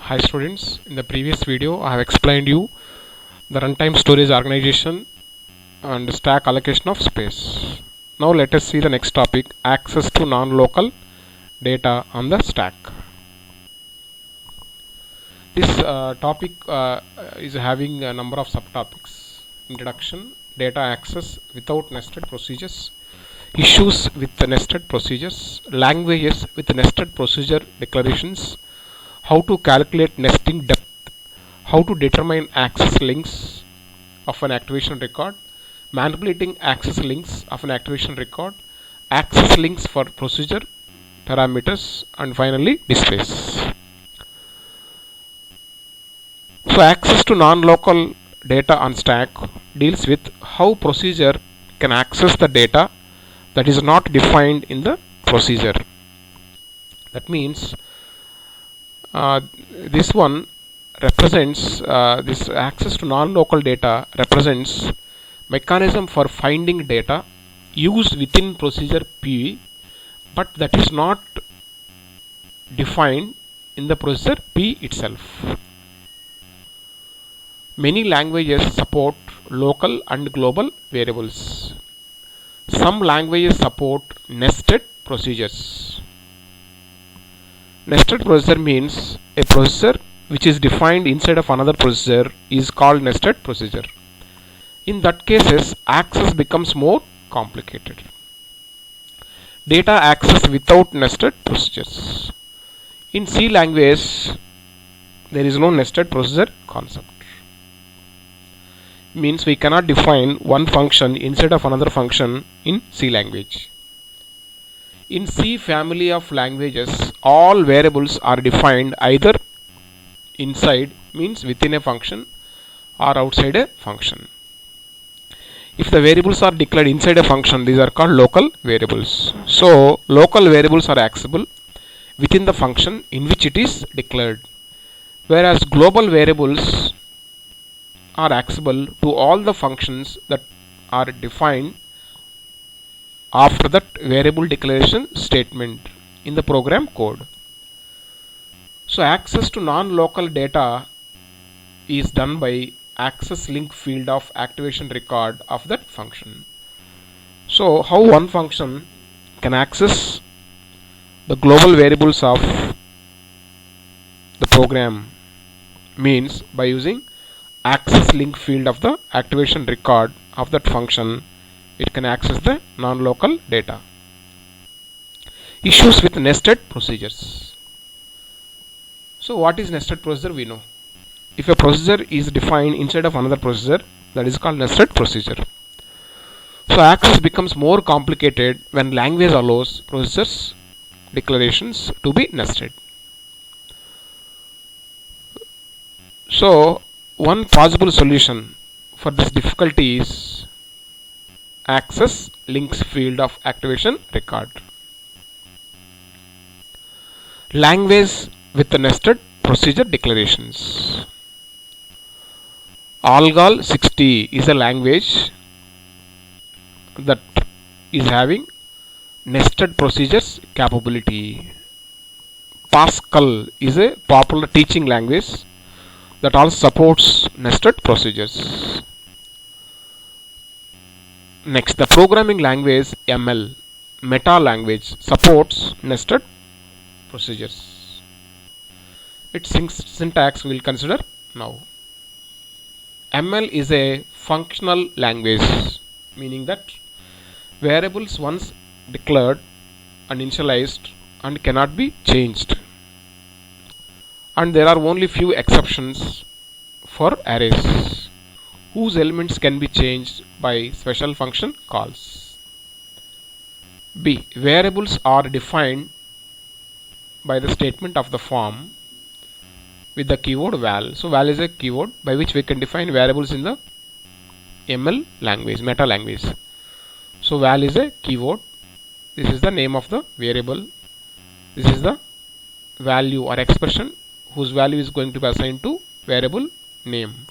Hi students, in the previous video I have explained you the runtime storage organization and stack allocation of space. Now let us see the next topic, access to non-local data on the stack. This topic is having a number of subtopics: introduction, data access without nested procedures, issues with the nested procedures, languages with nested procedure declarations, how to calculate nesting depth, how to determine access links of an activation record, manipulating access links of an activation record, access links for procedure parameters, and finally displays. So access to non-local data on stack deals with how procedure can access the data that is not defined in the procedure. That means this one represents this access to non-local data represents mechanism for finding data used within procedure P, but that is not defined in the procedure P itself. Many languages support local and global variables. Some languages support nested procedures. Nested procedure means a procedure which is defined inside of another procedure is called nested procedure. In that cases, access becomes more complicated. Data access without nested procedures. In C language, there is no nested procedure concept. Means we cannot define one function inside of another function in C language. In C family of languages, all variables are defined either inside, means within a function, or outside a function. If the variables are declared inside a function, these are called local variables. So local variables are accessible within the function in which it is declared, whereas global variables are accessible to all the functions that are defined after that variable declaration statement in the program code. So access to non-local data is done by access link field of activation record of that function. So how one function can access the global variables of the program means by using access link field of the activation record of that function, it can access the non-local data. Issues with nested procedures. So what is nested procedure? We know. If a procedure is defined inside of another procedure, that is called nested procedure. So access becomes more complicated when language allows procedures declarations to be nested. So one possible solution for this difficulty is access links field of activation record. Language with the nested procedure declarations. ALGOL 60 is a language that is having nested procedures capability. Pascal is a popular teaching language that also supports nested procedures. Next, the programming language ML, meta language, supports nested procedures. Its syntax we will consider now. ML is a functional language, meaning that variables once declared and initialized and cannot be changed. And there are only few exceptions for arrays whose elements can be changed by special function calls. B. Variables are defined by the statement of the form with the keyword val. So val is a keyword by which we can define variables in the ML language, meta language. So val is a keyword. This is the name of the variable. This is the value or expression whose value is going to be assigned to variable name.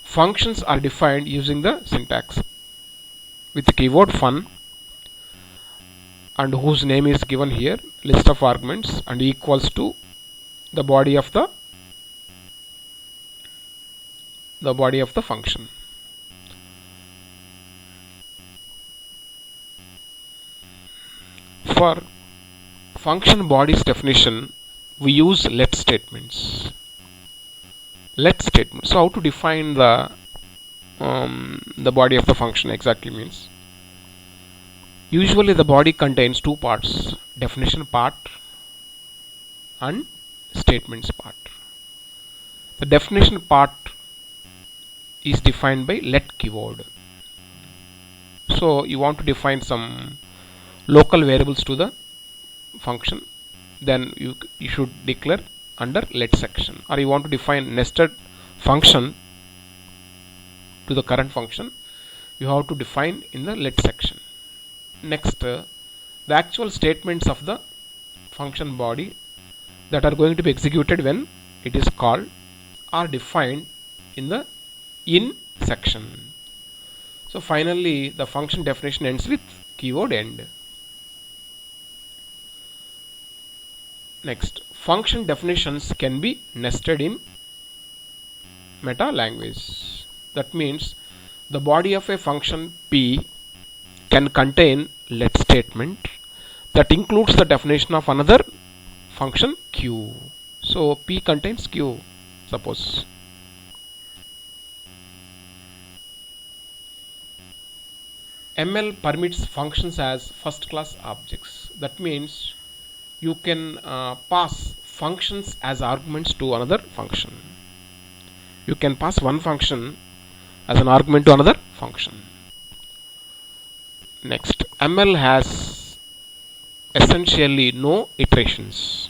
Functions are defined using the syntax with the keyword fun and whose name is given here, list of arguments, and equals to the body of the the body of the function. For function bodies definition, we use let statements. Let statements. So how to define the body of the function exactly means, usually the body contains two parts, definition part and statements part. The definition part is defined by let keyword. So you want to define some local variables to the function, then you should declare under let section. Or you want to define nested function to the current function, you have to define in the let section. Next, the actual statements of the function body that are going to be executed when it is called are defined in the in section. So finally the function definition ends with keyword end. Next, function definitions can be nested in meta language. That means the body of a function P can contain let statement that includes the definition of another function Q. So P contains Q, suppose. ML permits functions as first class objects. That means you can pass functions as arguments to another function. You can pass one function as an argument to another function. Next, ML has essentially no iterations.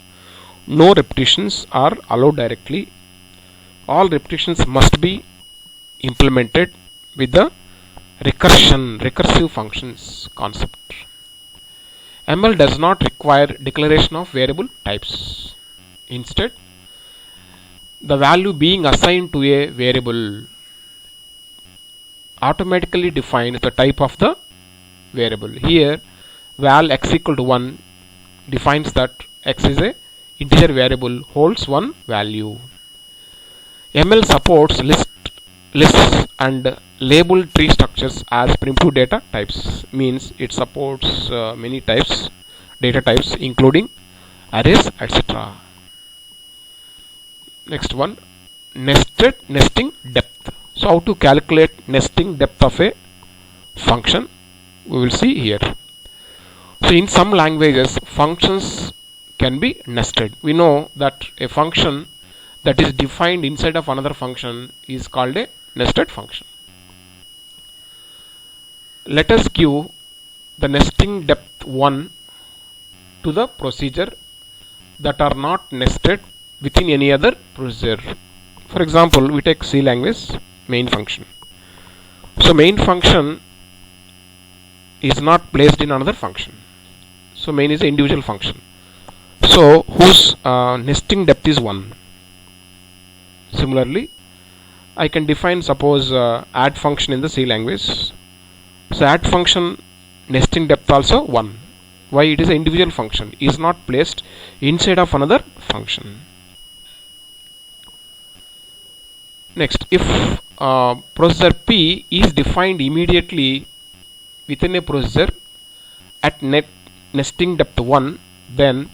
No repetitions are allowed directly. All repetitions must be implemented with the recursive functions concept. ML does not require declaration of variable types. Instead, the value being assigned to a variable automatically defines the type of the variable. Here val x equal to 1 defines that x is a integer variable holds one value. ML supports lists and label tree structures as primitive data types, means it supports many types, data types including arrays, etc. Next one, nesting depth. So how to calculate nesting depth of a function, we will see here. So in some languages functions can be nested. We know that a function that is defined inside of another function is called a nested function. Let us give the nesting depth 1 to the procedure that are not nested within any other procedure. For example, we take C language main function. So main function is not placed in another function. So main is an individual function. So whose nesting depth is 1. Similarly, I can define suppose add function in the C language. So add function nesting depth also 1. Why? It is an individual function, is not placed inside of another function. Next, if procedure P is defined immediately within a procedure at nesting depth 1, then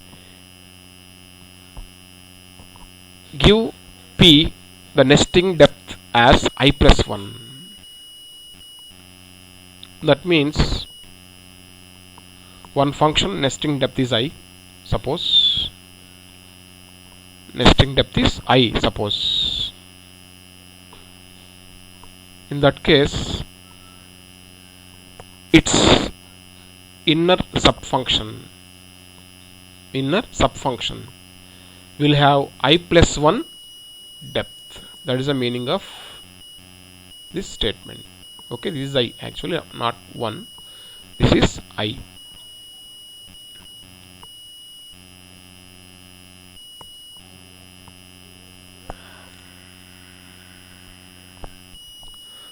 give P the nesting depth as I plus 1. That means one function nesting depth is I, suppose. Nesting depth is I, suppose. In that case, its inner subfunction will have I plus 1 depth. That is the meaning of this statement. Okay, this is I, actually not 1, this is I.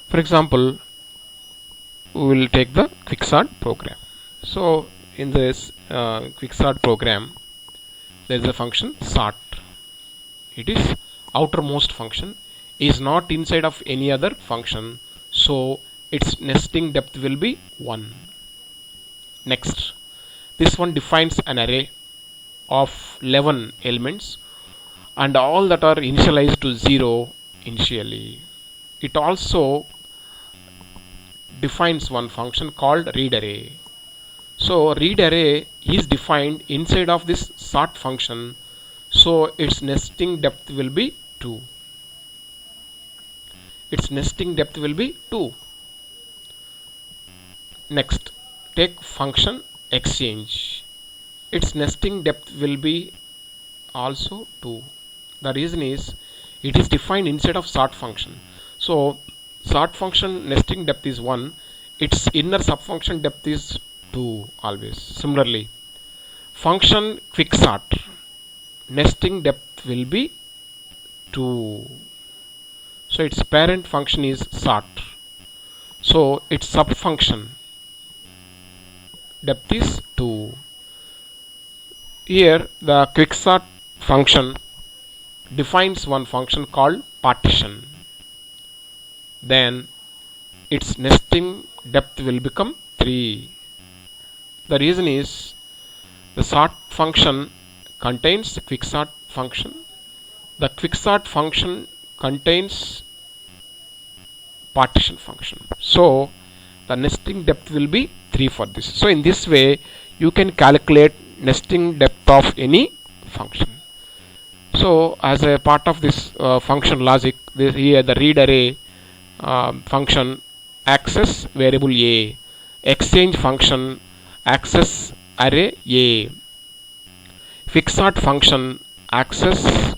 For example, we will take the quicksort program. So in this quicksort program, there is a function sort. It is outermost function. is not inside of any other function, so its nesting depth will be 1. Next, this one defines an array of 11 elements and all that are initialized to 0 initially. It also defines one function called read array. So read array is defined inside of this sort function, so its nesting depth will be 2. Its nesting depth will be 2. Next, take function exchange. Its nesting depth will be also 2. The reason is it is defined inside of sort function. So sort function nesting depth is 1. Its inner subfunction depth is 2 always. Similarly, function quicksort nesting depth will be 2. So its parent function is sort. So its subfunction depth is 2. Here the quicksort function defines one function called partition. Then its nesting depth will become 3. The reason is the sort function contains quicksort function. The quicksort function contains partition function. So the nesting depth will be 3 for this. So in this way you can calculate nesting depth of any function. So as a part of this function logic, here the read array function access variable A, exchange function access array A, quicksort function access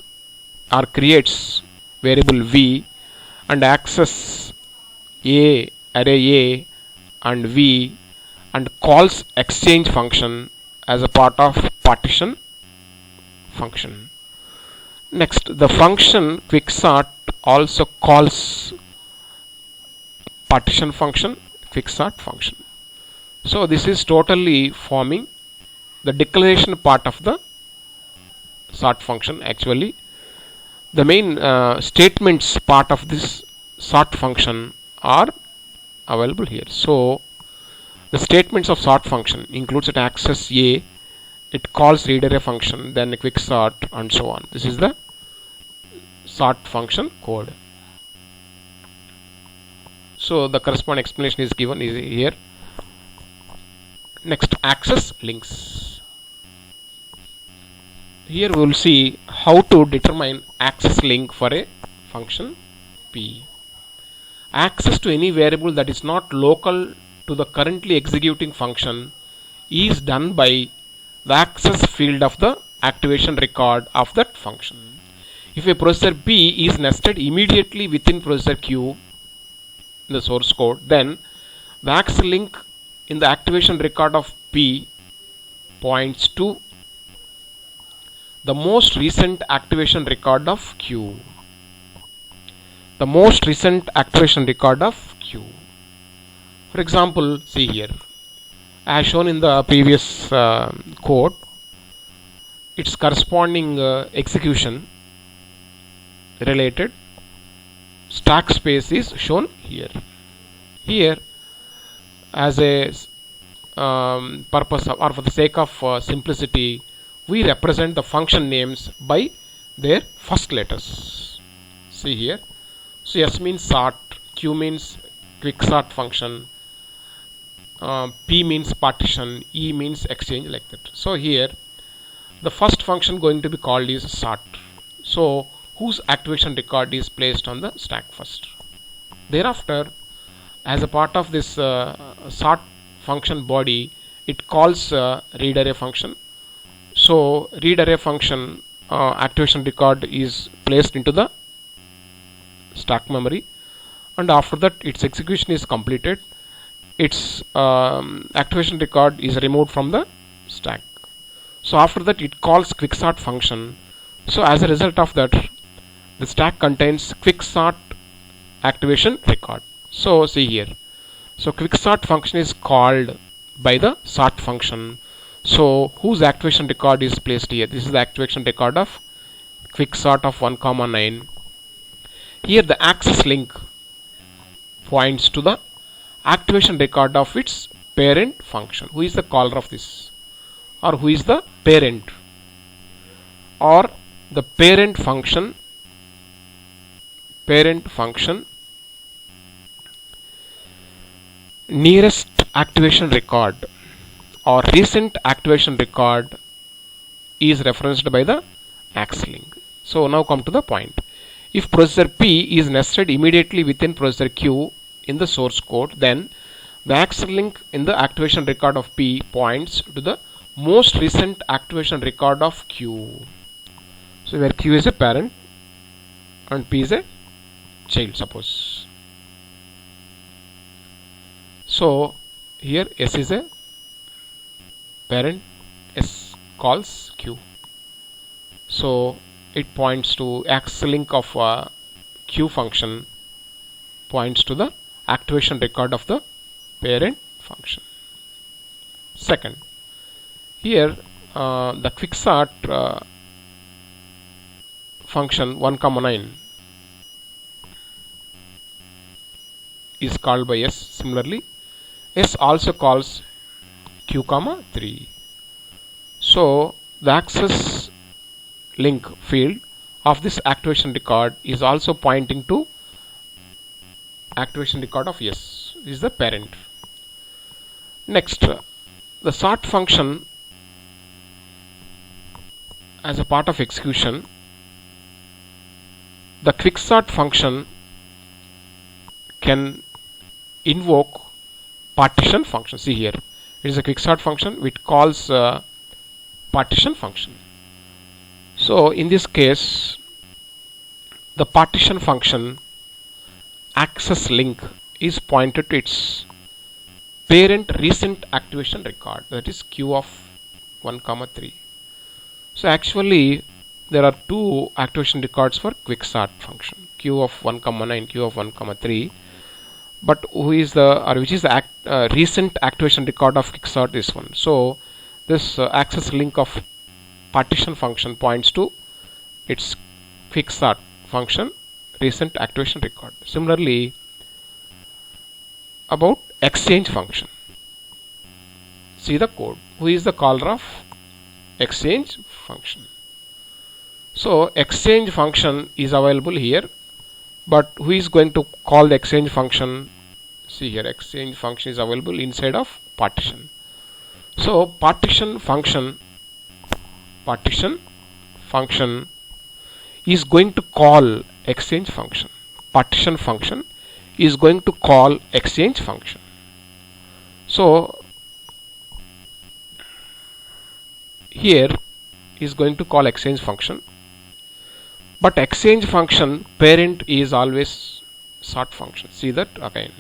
or creates variable V and access A array A and V and calls exchange function as a part of partition function. Next, the function quicksort also calls partition function, quicksort function. So this is totally forming the declaration part of the sort function. Actually, the main statements part of this sort function are available here. So the statements of sort function includes it access A, it calls read array function, then a quicksort and so on. This is the sort function code. So the corresponding explanation is given here. Next, access links. Here we will see how to determine access link for a function P. Access to any variable that is not local to the currently executing function is done by the access field of the activation record of that function. If a processor P is nested immediately within processor Q in the source code, then the access link in the activation record of P points to the most recent activation record of Q. The most recent activation record of Q. For example, see here, as shown in the previous code, its corresponding execution related stack space is shown here. Here, as a purpose of, or for the sake of simplicity, we represent the function names by their first letters. See here. So S means sort, Q means quicksort function, P means partition, E means exchange, like that. So here the first function going to be called is sort. So whose activation record is placed on the stack first. Thereafter, as a part of this sort function body, it calls read array function. So read array function activation record is placed into the stack memory, and after that its execution is completed, its activation record is removed from the stack. So after that it calls quicksort function. So as a result of that, the stack contains quicksort activation record. So see here, so quicksort function is called by the sort function. So whose activation record is placed here? This is the activation record of quicksort of 1, 9. Here the access link points to the activation record of its parent function. Who is the caller of this, or who is the parent, or the parent function nearest activation record or recent activation record is referenced by the access link. So now come to the point. If processor P is nested immediately within processor Q in the source code, then the access link in the activation record of P points to the most recent activation record of Q. So where Q is a parent and P is a child, suppose. So here S is a parent, S calls Q. So it points to access link of Q function points to the activation record of the parent function. Second, here the quicksort function 1,9 is called by S. Similarly, S also calls Q, 3. So the access link field of this activation record is also pointing to activation record of S, is the parent. Next, the sort function as a part of execution, the quicksort function can invoke partition function. See here, it is a quicksort function which calls partition function. So in this case, the partition function access link is pointed to its parent recent activation record, that is Q of 1, 3. So actually there are two activation records for quicksort function, Q of 1,9, Q of 1, 3. But who is the, or which is the recent activation record of quicksort? This one. So this access link of partition function points to its quicksort function recent activation record. Similarly, about exchange function, see the code. Who is the caller of exchange function? So exchange function is available here, but who is going to call the exchange function? See here, exchange function is available inside of partition. So partition function is going to call exchange function. Partition function is going to call exchange function. So here is going to call exchange function, but exchange function parent is always sort function. See that again.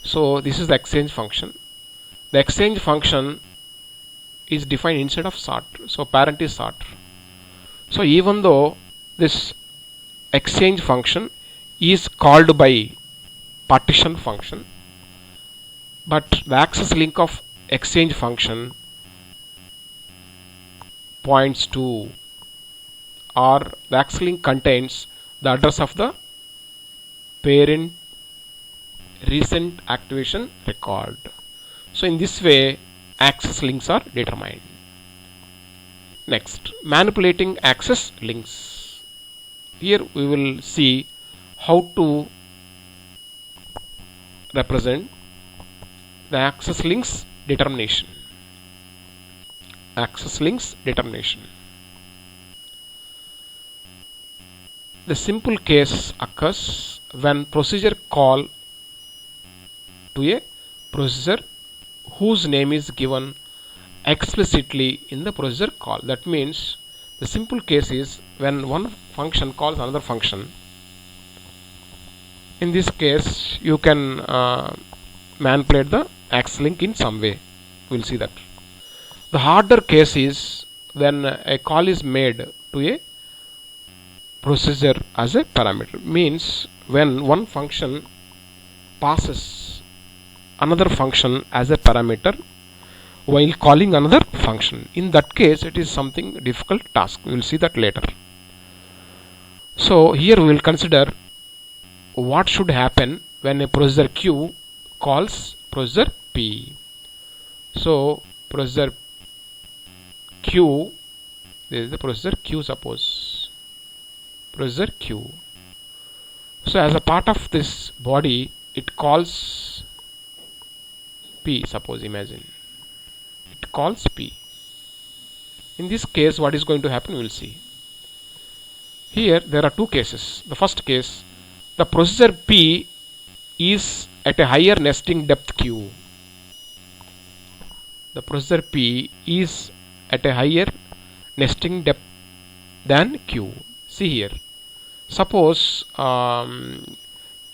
So this is the exchange function. The exchange function is defined inside of sort. So parent is sort. So even though this exchange function is called by partition function, but the access link of exchange function points to, or the access link contains the address of the parent recent activation record. So in this way access links are determined. Next, manipulating access links. Here we will see how to represent the access links determination. Access links determination. The simple case occurs when procedure call to a procedure whose name is given explicitly in the procedure call. That means the simple case is when one function calls another function. In this case you can manipulate the access link in some way. We will see that. The harder case is when a call is made to a procedure as a parameter. Means when one function passes another function as a parameter while calling another function. In that case it is something difficult task. We will see that later. So here we will consider what should happen when a processor Q calls processor P. So processor Q, this is the processor Q, suppose processor Q. So as a part of this body it calls P, suppose, imagine it calls P. In this case what is going to happen we will see. Here there are two cases. The first case, the processor P is at a higher nesting depth Q. The processor P is at a higher nesting depth than Q. See here. Suppose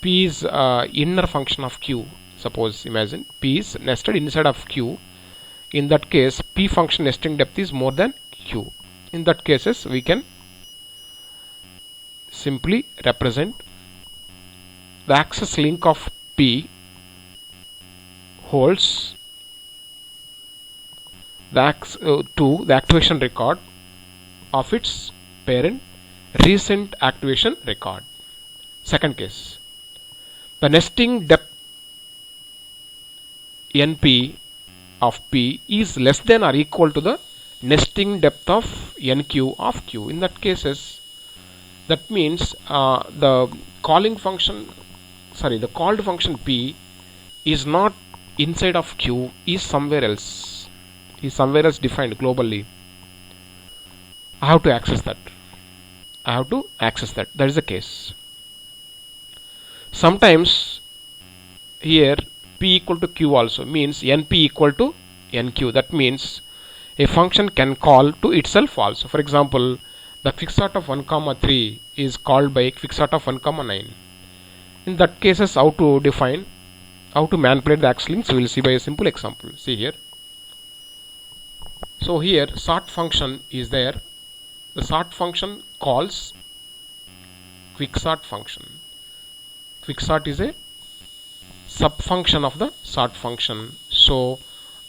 P is inner function of Q. Suppose, imagine P is nested inside of Q. In that case P function nesting depth is more than Q. In that cases we can simply represent the access link of P holds to the activation record of its parent recent activation record. Second case, the nesting depth NP of P is less than or equal to the nesting depth of NQ of Q. In that cases, that means the called function P is not inside of Q, is somewhere else, defined globally. I have to access that. That is the case. Sometimes here P equal to Q also means NP equal to NQ. That means a function can call to itself also. For example, the quicksort of 1, 3 is called by quicksort of 1, 9. In that cases, how to manipulate the access links we will see by a simple example. See here. So here sort function is there. The sort function calls quicksort function. Quicksort is a subfunction of the sort function. So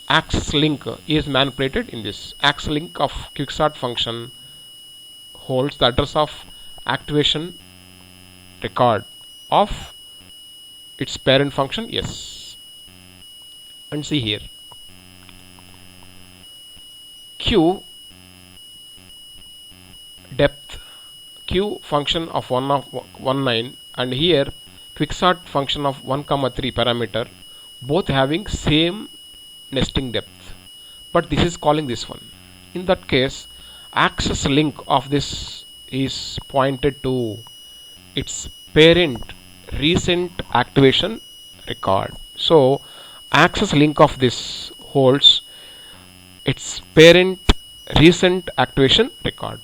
access link is manipulated in this. Access link of quicksort function holds the address of activation record of its parent function S. And see here, Q depth Q function of 1, and here quicksort function of 1, 3 parameter, both having same nesting depth, but this is calling this one. In that case, access link of this is pointed to its parent recent activation record. So access link of this holds its parent recent activation record.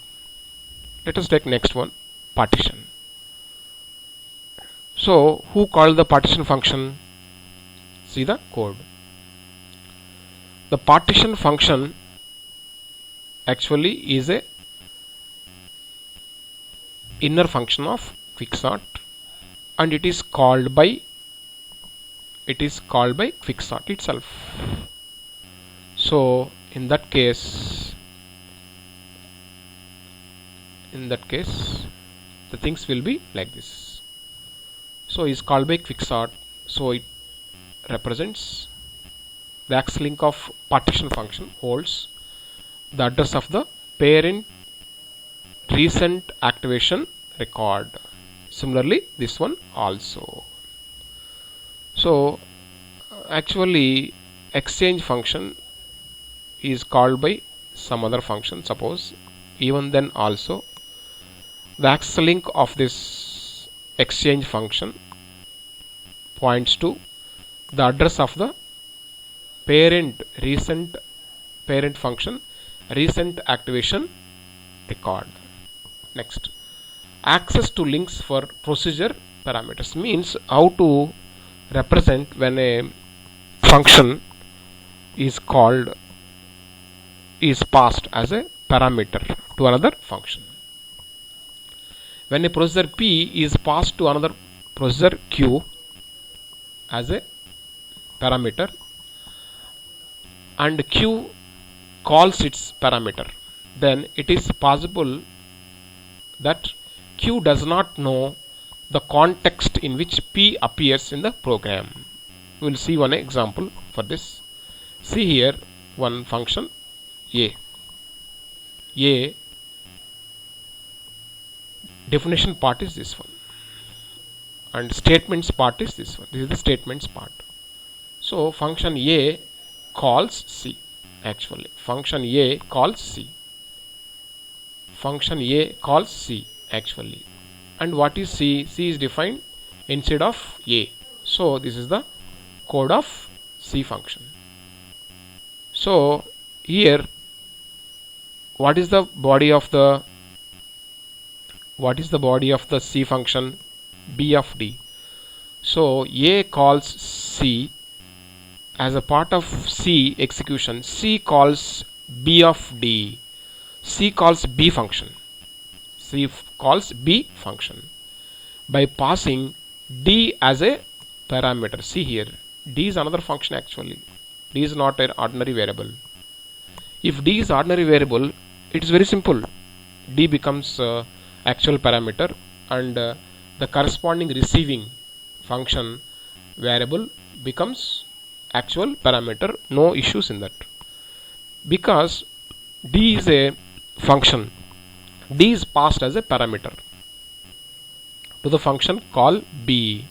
Let us take next one, partition. So who called the partition function? See the code. The partition function actually is a inner function of quicksort, and it is called by quicksort itself. So in that case the things will be like this. So is called by quicksort, so it represents the access link of partition function holds the address of the parent recent activation record. Similarly this one also. So actually exchange function is called by some other function, suppose. Even then also the access link of this exchange function points to the address of the parent function recent activation record. Next, access to links for procedure parameters means how to represent when a function is passed as a parameter to another function. When a processor P is passed to another processor Q as a parameter, and Q calls its parameter, then it is possible that Q does not know the context in which P appears in the program. We will see one example for this. See here one function A. A definition part is this one, and statements part is this one. This is the statements part. So function A calls C. Actually, function A calls C. Function A calls C actually. And what is C? C is defined inside of A. So this is the code of C function. So here, what is the body of the C function? B of D. So A calls C. As a part of C execution, C calls B of D. C calls B function. C calls B function by passing D as a parameter. See here, D is another function actually. D is not an ordinary variable. If D is ordinary variable, it is very simple. D becomes actual parameter, and the corresponding receiving function variable becomes actual parameter. No issues in that, because D is a function. D is passed as a parameter to the function call B.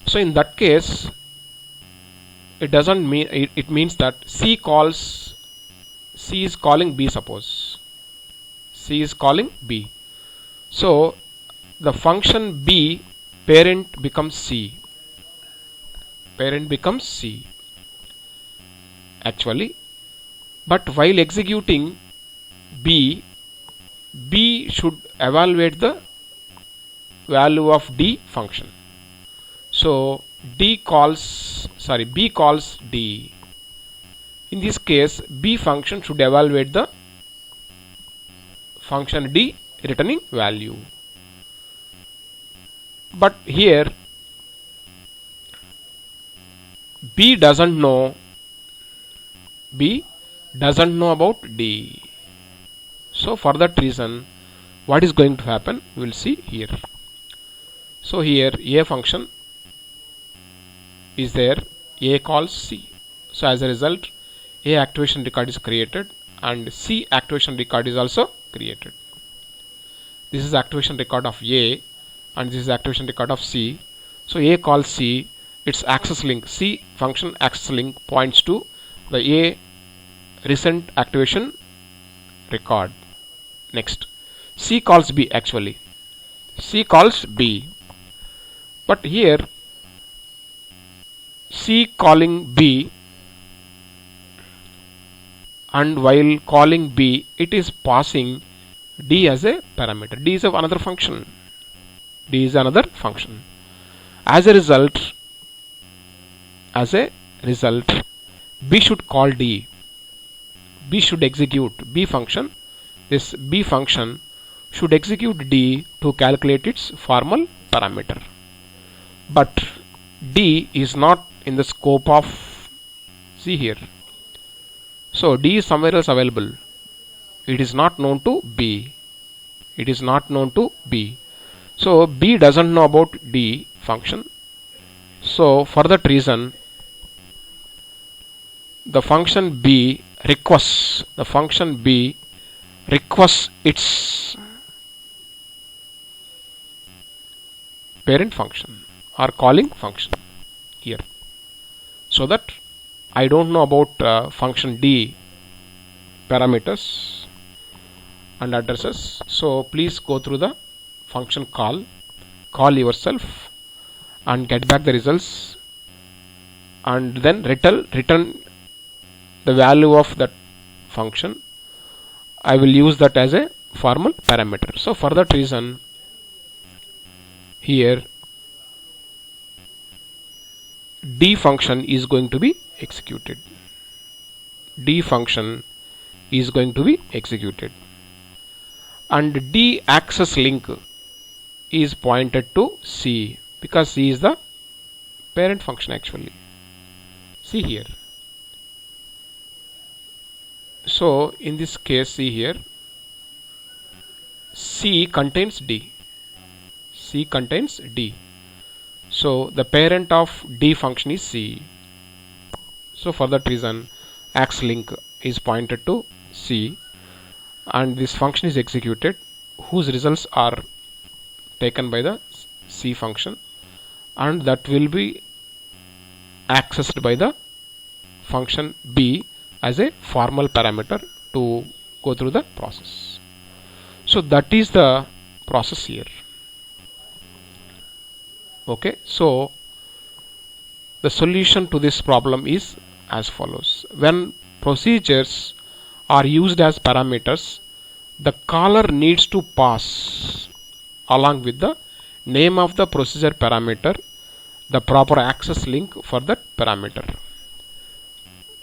So in that case, it doesn't mean it means that C is calling B. Suppose C is calling B, so the function B parent becomes C. Parent becomes C actually, but while executing B should evaluate the value of D function. So B calls D. In this case, B function should evaluate the function D returning value. But here B doesn't know about D. So for that reason, what is going to happen, we will see here. So here A function is there, A calls C. So as a result, A activation record is created and C activation record is also created. This is activation record of A and this is activation record of C. So A calls C, its access link, C function access link points to the A recent activation record. Next, C calls B actually. C calls B. But here C calling B, and while calling B, it is passing D as a parameter. D is another function. D is another function. As a result, B should call D. B should execute B function. This B function should execute D to calculate its formal parameter. But D is not in the scope of, see here. So D is somewhere else available. It is not known to B. It is not known to B. So B doesn't know about D function. So for that reason, the function B requests its parent function or calling function here, so that I don't know about function D parameters and addresses. So please go through the function call yourself and get back the results, and then return the value of that function. I will use that as a formal parameter. So for that reason, here D function is going to be executed. D function is going to be executed, and D access link is pointed to C because C is the parent function actually. See here. So in this case, see here, C contains D. C contains D. So the parent of D function is C. So for that reason AxLink is pointed to C, and this function is executed, whose results are taken by the C function, and that will be accessed by the function B as a formal parameter to go through the process. So that is the process here. Okay, so the solution to this problem is as follows. When procedures are used as parameters, the caller needs to pass along with the name of the procedure parameter the proper access link for that parameter.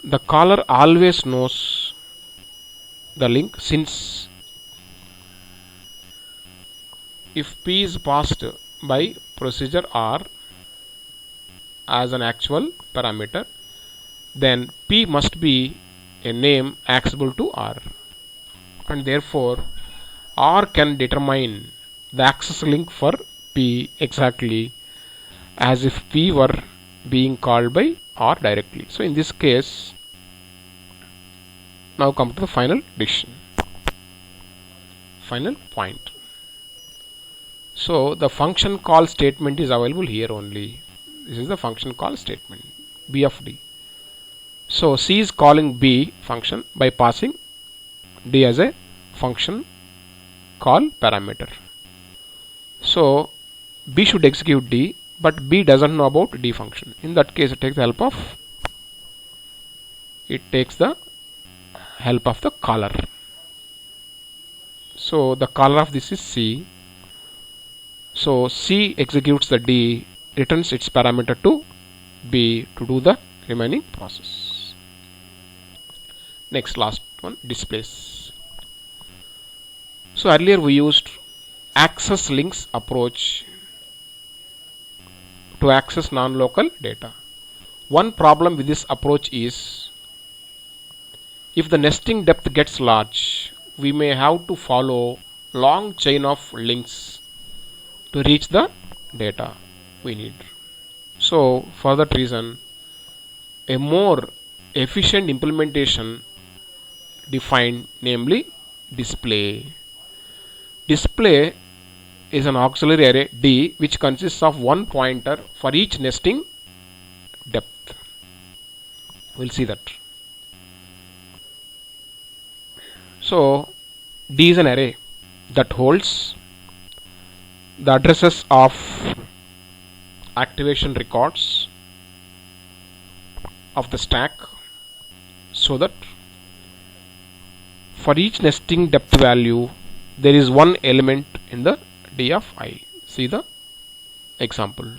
The caller always knows the link, since if P is passed by procedure R as an actual parameter, then P must be a name accessible to R, and therefore R can determine the access link for P exactly as if P were being called by R directly. So in this case, now come to the final decision, final point. So the function call statement is available here only. This is the function call statement, B of D. So C is calling B function by passing D as a function call parameter. So B should execute D, but B doesn't know about D function. In that case, it takes the help of the caller. So the caller of this is C. So C executes the D, returns its parameter to B to do the remaining process. Next, last one, displays. So earlier we used access links approach to access non-local data. One problem with this approach is, if the nesting depth gets large, we may have to follow long chain of links to reach the data we need. So for that reason, a more efficient implementation defined, namely display. Display is an auxiliary array D which consists of one pointer for each nesting depth. We'll see that. So D is an array that holds the addresses of activation records of the stack, so that for each nesting depth value there is one element in the D of I. See the example.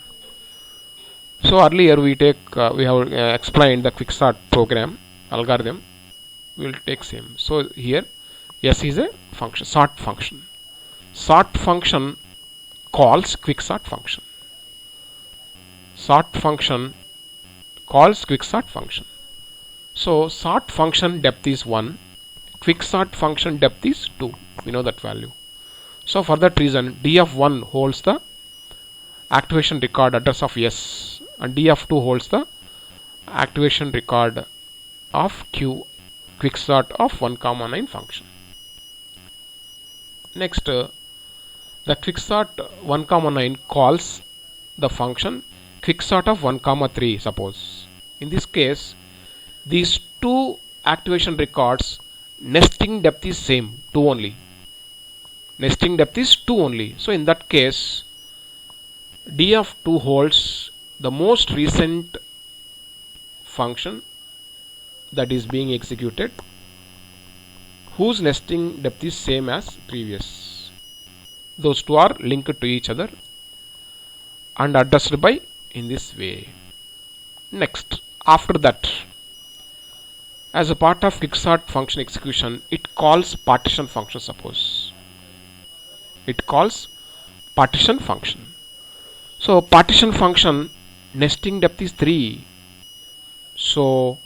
So earlier we have explained the quicksort program algorithm. We will take same. So here S is a function, sort function. Sort function calls quicksort function. Sort function calls quicksort function. So sort function depth is 1, quicksort function depth is 2. We know that value. So for that reason, D of 1 holds the activation record address of S, and D of 2 holds the activation record of Q, quicksort of 1,9 function. Next, the quicksort 1,9 calls the function quicksort of 1,3, suppose. In this case, these two activation records nesting depth is same, 2 only. Nesting depth is 2 only. So in that case, D of 2 holds the most recent function that is being executed, whose nesting depth is same as previous. Those two are linked to each other and addressed by in this way. Next, after that, as a part of quicksort function execution, it calls partition function, suppose. It calls partition function. So partition function nesting depth is 3. So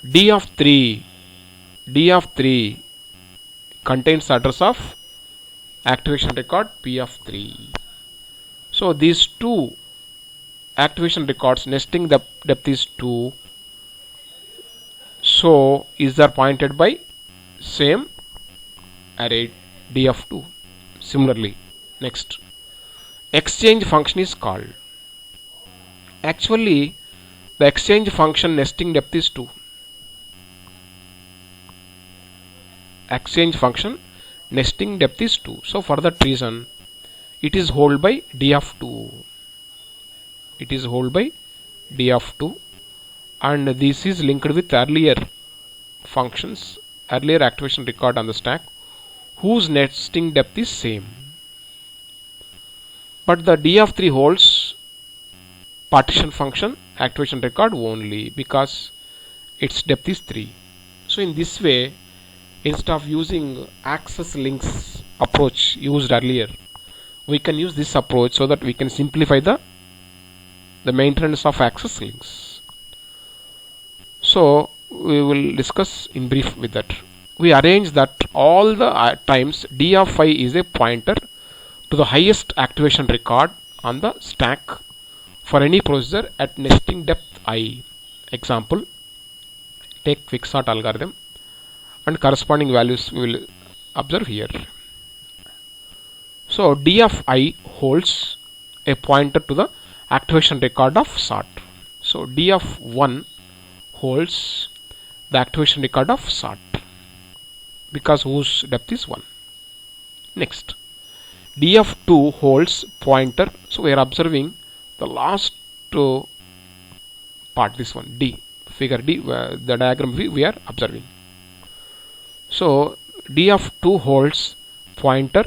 D of 3 contains the address of activation record P of 3. So these two activation records nesting depth is 2, so is are pointed by same array D of 2. Similarly, next exchange function is called. Actually the exchange function nesting depth is 2. Exchange function nesting depth is 2. So for that reason it is held by D of 2. It is held by D of 2, and this is linked with earlier functions, earlier activation record on the stack whose nesting depth is same. But the D of 3 holds partition function activation record only because its depth is 3. So in this way, instead of using access links approach used earlier, we can use this approach so that we can simplify the maintenance of access links. So we will discuss in brief with that. We arrange that all the times D of I is a pointer to the highest activation record on the stack for any procedure at nesting depth I. Example, take quicksort algorithm, and corresponding values we will observe here. So D of I holds a pointer to the activation record of sort. So D of 1 holds the activation record of sort because whose depth is 1. Next, D of 2 holds pointer. So we are observing the last part, this one D, figure D, the diagram we are observing. So D of 2 holds pointer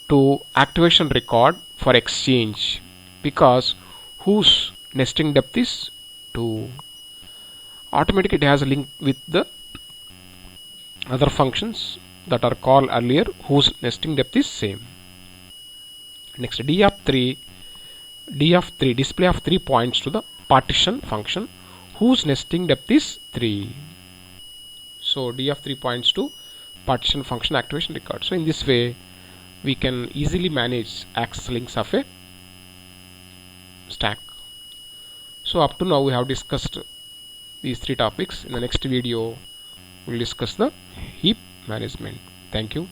to activation record for exchange because whose nesting depth is 2. Automatically it has a link with the other functions that are called earlier whose nesting depth is same. Next, D of 3 display of 3 points to the partition function whose nesting depth is 3. So D of 3 points to partition function activation record. So in this way we can easily manage access links of a stack. So up to now we have discussed these 3 topics. In the next video we will discuss the heap management. Thank you.